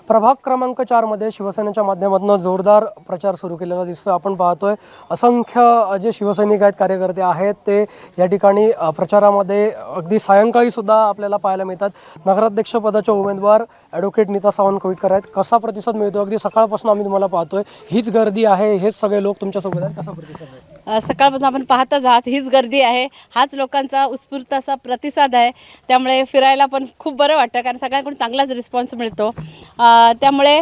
प्रभाग क्रमांक 4 मध्ये शिवसेनेच्या माध्यमातून जोरदार प्रचार सुरू केलेला दिसतो। आपण पाहतोय असंख्य जे शिवसैनिक आहेत, कार्यकर्ते आहेत, ते या ठिकाणी प्रचारामध्ये अगदी सायंकाळी सुद्धा आपल्याला पाहायला मिळतात। नगराध्यक्ष पदाचे उमेदवार ॲडव्होकेट नीता सावंत कविटकर आहेत। कसा प्रतिसाद मिळतो? अगदी सकाळपासून आम्ही तुम्हाला पाहतोय, हीच गर्दी आहे, हेच सगळे लोक तुमच्यासोबत आहेत, कसा प्रतिसाद आहे? सकाळपासून आपण पाहतच आहात, हीच गर्दी आहे, हाच लोकांचा उत्स्फूर्त असा प्रतिसाद आहे। त्यामुळे फिरायला पण खूप बरं वाटतं, कारण सगळ्यांकडून चांगलाच रिस्पॉन्स मिळतो। त्यामुळे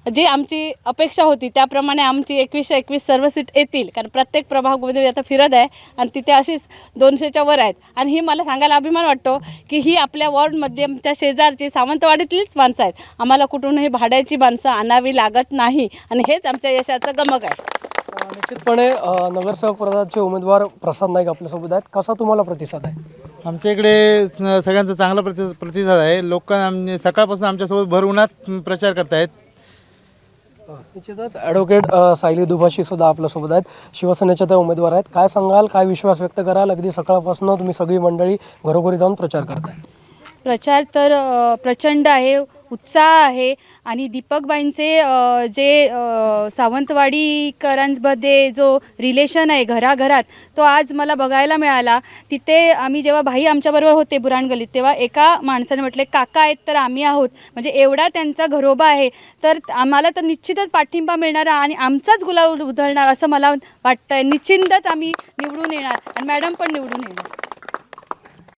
जी आमची अपेक्षा होती त्याप्रमाणे आमची 2121 सर्व सीट येतील, कारण प्रत्येक प्रभागामध्ये आता फिरत आहे आणि तिथे अशीच 200च्या वर आहेत। आणि ही मला सांगायला अभिमान वाटतो की ही आपल्या वॉर्डमध्ये आमच्या शेजारची सावंतवाडीतलीच माणसं आहेत। आम्हाला कुठूनही भाड्याची माणसं आणावी लागत नाही आणि हेच आमच्या यशाचं गमक आहे। निश्चितपणे नगरसेवक पदाचे उमेदवार प्रसाद नाईक आपल्यासोबत आहेत। कसा तुम्हाला प्रतिसाद आहे? आमच्या इकडे सगळ्यांचा चांगला प्रतिसाद आहे। लोकांना सकाळपासून आमच्यासोबत भर उन्हात प्रचार करतायत। निश्चितच ॲडव्होकेट सायली दुभाषी सुद्धा आपल्यासोबत आहेत, शिवसेनेच्या त्या उमेदवार आहेत। काय सांगाल, काय विश्वास व्यक्त कराल? अगदी सकाळपासून तुम्ही सगळी मंडळी घरोघरी जाऊन प्रचार करताय। प्रचार तर प्रचंड आहे, उत्साह आहे आणि दीपकबाईंचे जे सावंतवाडीकरांमध्ये जो रिलेशन आहे घराघरात, तो आज मला बघायला मिळाला। तिथे आम्ही जेव्हा भाई आमच्याबरोबर होते बुराणगल्लीत, तेव्हा एका माणसाने म्हटले, काका आहेत तर आम्ही आहोत, म्हणजे एवढा त्यांचा घरोबा आहे। तर आम्हाला तर निश्चितच पाठिंबा मिळणार आणि आमचाच गुलाल उधळणार असं मला वाटतं। निश्चितच आम्ही निवडून येणार आणि मॅडम पण निवडून येणार।